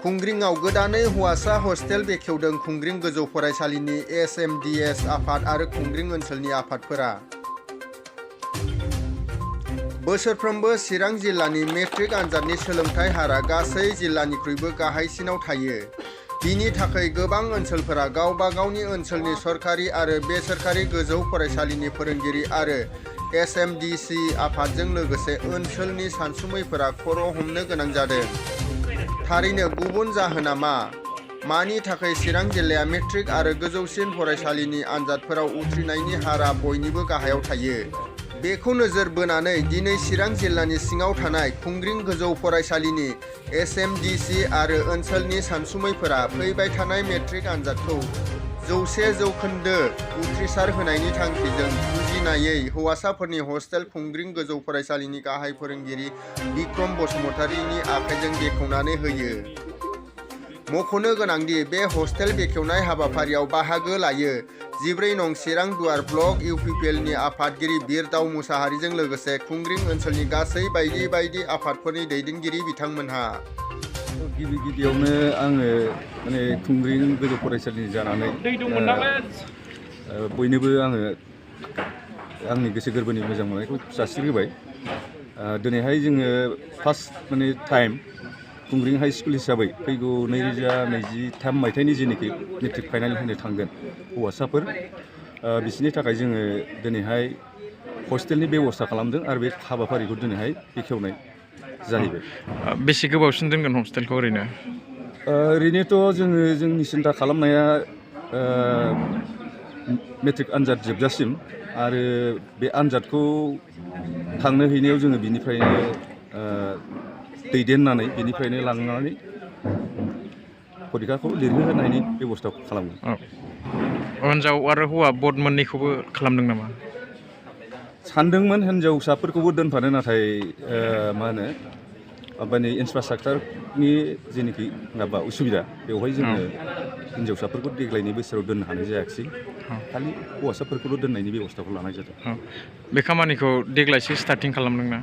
खुंग्रिंआव गोदानै हौवासा हस्टेल बेखेवदों खुंग्रिं गोजौ फरायसालिनि SMDS आफाद आरो खुंग्रिं ओनसोलनि आफादफोरा। बोसोरफ्रोमबो चिरां जिल्लानि मेट्रिक आनजादनि सोलोंथाइ हारा गासै जिल्लानिख्रुइबो गाहायसिनाव थायो। बिनि थाखाय गोबां ओनसोलफोरा गावबा गावनि ओनसोलनि सरकारि आरो बेसरकारि गोजौ फरायसालिनि फोरोंगिरि आरो SMDC आफादजों लोगोसे ओनसोलनि सानसुमैफोरा खर' हमनो गोनां जादों। थारैनो गुबुन जाहोना मा? मानि थाखाय चिरां जिल्लाया मेट्रिक आरो गोजौसिन फरायसालिनि आनजादफोराव उथ्रिनायनि हारा बयनिबो गाहायाव थायो? बेखौ नोजोर बोनानै दिनै चिरां जिल्लानि सिङाव थानाय खुंग्रिं गोजौ फरायसालिनि SMDC आरो ओनसोलनि सानसुमैफोरा फैबाय थानाय मेट्रिक आनजादखौ 100% उथ्रिसार होनायनि थांखिजों जुजिनायै हौवासाफोरनि हस्टेल खुंग्रिं गोजौ फरायसालिनि गाहाय फोरोंगिरि बिक्रम बसुमतारीनि आखाइजों बेखेवनानै होयो। मख'नो गोनांदि बे हस्टेल बेखेवनाय हाबाफारियाव बाहागो लायो 14 नं चिरां दुवार ब्लक UPPLनि आफादगिरि बिरदाव मुसाहारिजों लोगोसे खुंग्रिं ओनसोलनि गासै बायदि आफादफोरनि दैदेनगिरि बिथांमोनहा। गिबियावनो आङो खुंग्रिं गोजौ फरायसालिनि जानानै बयनोबो आङो आंनि गोसो गोरबोनि मोजां मोननायखौ जासिग्रोबाय। दिनैहाय जोङो फार्स्ट टाइम खुंग्रिं हाई स्कुल हिसाबै फैगौ 2023 मायथाइनि जेनोखि मेट्रिक फाइनाल होनो थांगोन हौवासाफोर बिसोरनि थाखाय जोङो दिनैहाय हस्टेलनि बेबस्था खालामदों आरो बे हाबाफारिखौ दिनैहाय बेखेवनाय जाहैबाय। बेसे गोबावसिन दोनगोन हस्टेलखौ ओरैनो? ओरैनोथ' जोंनि सिन्था खालामनाया मेट्रिक आनजाद जोबजासिम आरो बे आनजादखौ थांनो हैनायाव जोङो बिनिफ्रायनो दैदेननानै बिनिफ्रायनो लांनानै फरिखाखौ लिरहोनायनि बेबस्थाखौ खालामो। हिन्जाव आरो हौवा बर्ड मोननैखौबो खालामदों नामा? सानदोंमोन हिन्जावसाफोरखौबो दोनफानो, नाथाय इनफ्रास्ट्राक्चारनि जेनोखि उसुबिदा बेवहाय जोङो हिन्जावसाफोरखौ देग्लायनि बोसोराव दोननो हानाय जायाखिसै। खालि हौवासाफोरखौल' दोननायनि बेबस्थाखौ लानाय जादों। बे खामानिखौ देग्लायसो स्टार्टिं खालामदोंना?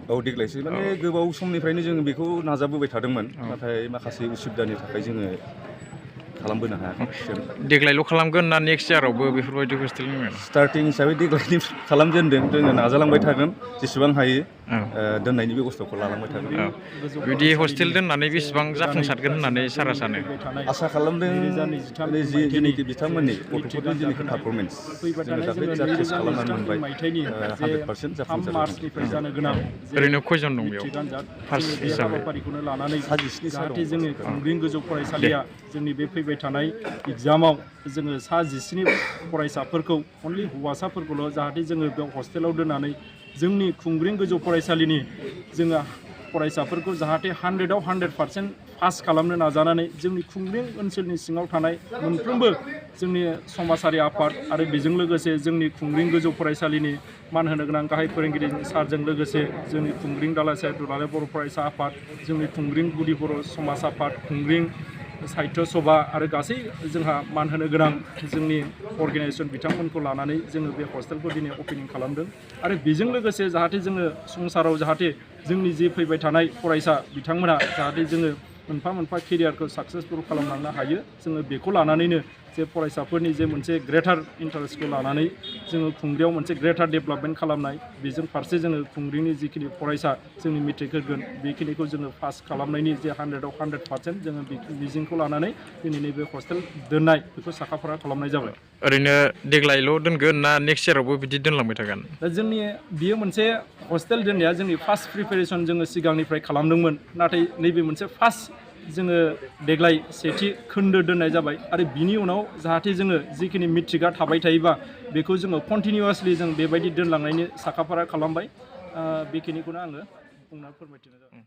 औ, देग्लायसो गोबाव समनिफ्रायनो जोङो बेखौ नाजाबोबाय थादोंमोन, नाथाय माखासे उसुबिदानि थाखाय जोङो खालामबोनो हायाखै। देग्लायल' खालामगोन ना नेक्स्ट इयारावबो बेफोरबायदि हस्टेल होगोन? स्टार्टिं हिसाबै देग्लायनि खालामजेनदों, जोङो नाजालांबाय थागोन जेसेबां हायो दोननायनि बेबस्थाखौ लालांबाय थागोन। बिदि हस्टेल दोननानै बेसेबां जाफुंसारगोन होननानै सारा सानो? आसा खालामदों जेनोखि बिथांमोननि गथ'फोरनि जेनोखि पारफरमेन्स जोङो दाख्लै टेस्ट खालामनानै मोनबाय 100% जाफुंसारगोन। ओरैनो खयजन दं बेयाव फार्स्ट हिसाबै? जाहाथे जोङो खुंग्रिं गोजौ फरायसालिया जोंनि बे फैबाय थानाय एग्जामाव जोङो 19 फरायसाफोरखौ अनलि हौवासाफोरखौल' जाहाथे जोङो बेयाव हस्टेलाव दोननानै जोंनि खुंग्रिं गोजौ फरायसालिनि जोङो फरायसाफोरखौ जाहाथे 100आव 100% पास खालामनो नाजानानै जोंनि खुंग्रिं ओनसोलनि सिङाव थानाय मोनफ्रोमबो जोंनि समाजारि आफाद आरो बेजों लोगोसे जोंनि खुंग्रिं गोजौ फरायसालिनि मान होनो गोनां गाहाय फोरोंगिरि सारजों लोगोसे जोंनि खुंग्रिं दालाइसा दुलाराय बर' फरायसा आफाद, जोंनि खुंग्रिं गुदि बर' समाज आफाद, खुंग्रिं साहित्य सभा आरो गासै जोंहा मान होनो गोनां जोंनि अर्गेनाइजेसन बिथांमोनखौ लानानै जोङो बे हस्टेलखौ दिनै अपेनिं खालामदों। आरो बेजों लोगोसे जाहाथे जोङो संसाराव जाहाथे जोंनि जि फैबाय थानाय फरायसा बिथांमोना जाहाथे जोङो मोनफा केरियारखौ साक्सेसफुल खालामलांनो हायो, जोङो बेखौ लानानैनो जे फरायसाफोरनि जे मोनसे ग्रेटार इन्टारेस्टखौ लानानै जोङो खुंग्रियाव मोनसे ग्रेटार डेभेलपमेन्ट खालामनाय, बेजों फारसे जोङो खुंग्रिनि जिखिनि फरायसा जोंनि मेट्रिक होगोन बेखिनिखौ जोङो पास खालामनायनि जे 100आव 100% जोङो मिजिंखौ लानानै दिनैनि बे हस्टेल दोननाय बेखौ साखाफारा खालामनाय जाबाय। ओरैनो देग्लायल' दोनगोन ना नेक्स्ट इयारावबो बिदि दोनलांबाय थागोन? दा जोंनि बियो मोनसे हस्टेल दोननाया जोंनि फार्स्ट प्रिपेरेसन जोङो सिगांनिफ्राय खालामदोंमोन, नाथाय नैबे मोनसे फार्स्ट जोङो देग्लाय सेथि खोन्दो दोननाय जाबाय आरो बिनि उनाव जाहाथे जोङो जिखिनि मेट्रिकआ थाबाय थायोबा बेखौ जोङो कन्टिनिउवासलि जों बेबायदि दोनलांनायनि साखाफारा खालामबाय। बेखिनिखौनो आङो बुंनानै फोरमायथिनाय जाबाय।